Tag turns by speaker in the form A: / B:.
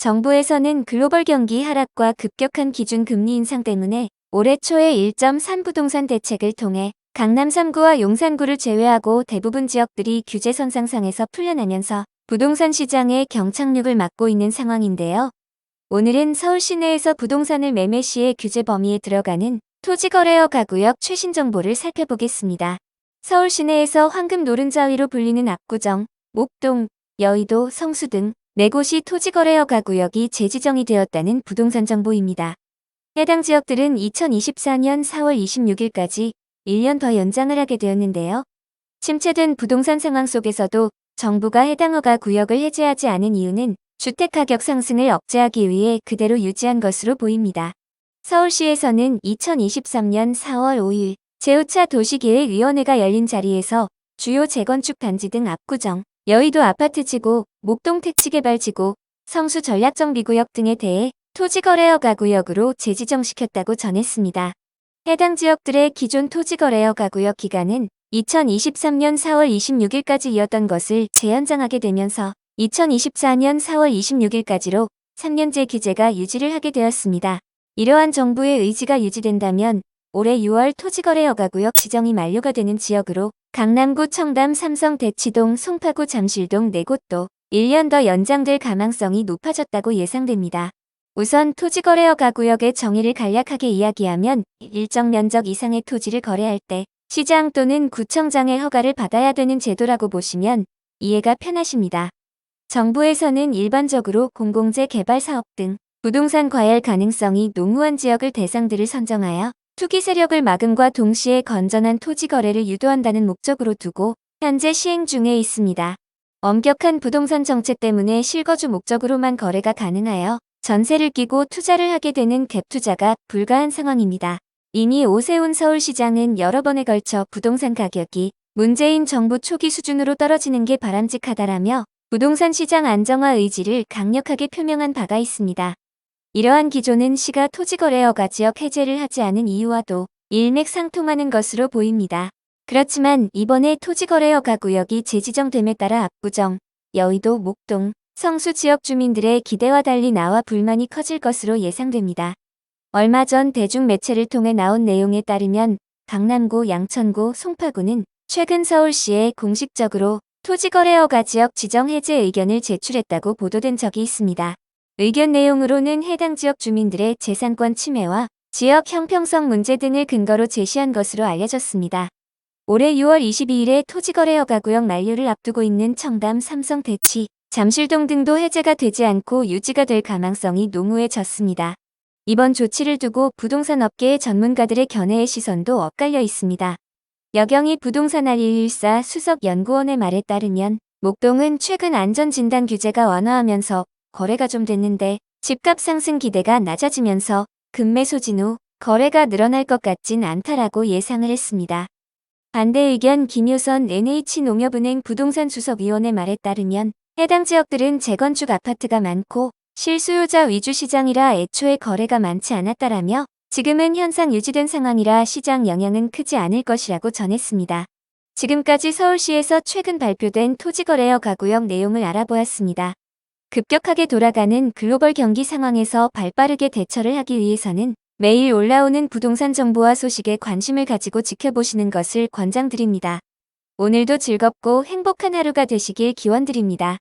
A: 정부에서는 글로벌 경기 하락과 급격한 기준 금리 인상 때문에 올해 초에 1.3 부동산 대책을 통해 강남 3구와 용산구를 제외하고 대부분 지역들이 규제 선상상에서 풀려나면서 부동산 시장의 경착륙을 맞고 있는 상황인데요. 오늘은 서울 시내에서 부동산을 매매 시에 규제 범위에 들어가는 토지거래허 가구역 최신 정보를 살펴보겠습니다. 서울 시내에서 황금 노른자위로 불리는 압구정, 목동, 여의도, 성수 등 4곳이 토지거래허 가구역이 재지정이 되었다는 부동산 정보입니다. 해당 지역들은 2024년 4월 26일까지 1년 더 연장을 하게 되었는데요. 침체된 부동산 상황 속에서도 정부가 해당 허가 구역을 해제하지 않은 이유는 주택가격 상승을 억제하기 위해 그대로 유지한 것으로 보입니다. 서울시에서는 2023년 4월 5일 제5차 도시계획위원회가 열린 자리에서 주요 재건축 단지 등 압구정, 여의도 아파트지구, 목동 택지개발지구, 성수 전략정비구역 등에 대해 토지거래허 가구역으로 재지정시켰다고 전했습니다. 해당 지역들의 기존 토지거래허 가구역 기간은 2023년 4월 26일까지이었던 것을 재연장하게 되면서 2024년 4월 26일까지로 3년제 규제가 유지를 하게 되었습니다. 이러한 정부의 의지가 유지된다면 올해 6월 토지거래허 가구역 지정이 만료가 되는 지역으로 강남구 청담 삼성 대치동 송파구 잠실동 4곳도 1년 더 연장될 가망성이 높아졌다고 예상됩니다. 우선 토지거래허 가구역의 정의를 간략하게 이야기하면 일정 면적 이상의 토지를 거래할 때 시장 또는 구청장의 허가를 받아야 되는 제도라고 보시면 이해가 편하십니다. 정부에서는 일반적으로 공공재 개발 사업 등 부동산 과열 가능성이 농후한 지역을 대상들을 선정하여 투기 세력을 막음과 동시에 건전한 토지 거래를 유도한다는 목적으로 두고 현재 시행 중에 있습니다. 엄격한 부동산 정책 때문에 실거주 목적으로만 거래가 가능하여 전세를 끼고 투자를 하게 되는 갭 투자가 불가한 상황입니다. 이미 오세훈 서울시장은 여러 번에 걸쳐 부동산 가격이 문재인 정부 초기 수준으로 떨어지는 게 바람직하다라며 부동산 시장 안정화 의지를 강력하게 표명한 바가 있습니다. 이러한 기조는 시가 토지거래허가 지역 해제를 하지 않은 이유와도 일맥상통하는 것으로 보입니다. 그렇지만 이번에 토지거래허가 구역이 재지정됨에 따라 압구정, 여의도, 목동, 성수 지역 주민들의 기대와 달리 나와 불만이 커질 것으로 예상됩니다. 얼마 전 대중매체를 통해 나온 내용에 따르면 강남구, 양천구, 송파구는 최근 서울시에 공식적으로 토지거래허가 지역 지정 해제 의견을 제출했다고 보도된 적이 있습니다. 의견 내용으로는 해당 지역 주민들의 재산권 침해와 지역 형평성 문제 등을 근거로 제시한 것으로 알려졌습니다. 올해 6월 22일에 토지거래허가 구역 만료를 앞두고 있는 청담, 삼성 대치, 잠실동 등도 해제가 되지 않고 유지가 될 가망성이 농후해졌습니다. 이번 조치를 두고 부동산 업계의 전문가들의 견해의 시선도 엇갈려 있습니다. 여경희 부동산알 114 수석연구원의 말에 따르면 목동은 최근 안전진단 규제가 완화하면서 거래가 좀 됐는데 집값 상승 기대가 낮아지면서 급매소 진후 거래가 늘어날 것 같진 않다라고 예상을 했습니다. 반대 의견 김효선 NH농협은행 부동산 수석위원의 말에 따르면 해당 지역들은 재건축 아파트가 많고 실수요자 위주 시장이라 애초에 거래가 많지 않았다라며 지금은 현상 유지된 상황이라 시장 영향은 크지 않을 것이라고 전했습니다. 지금까지 서울시에서 최근 발표된 토지거래허 가구역 내용을 알아보았습니다. 급격하게 돌아가는 글로벌 경기 상황에서 발빠르게 대처를 하기 위해서는 매일 올라오는 부동산 정보와 소식에 관심을 가지고 지켜보시는 것을 권장드립니다. 오늘도 즐겁고 행복한 하루가 되시길 기원드립니다.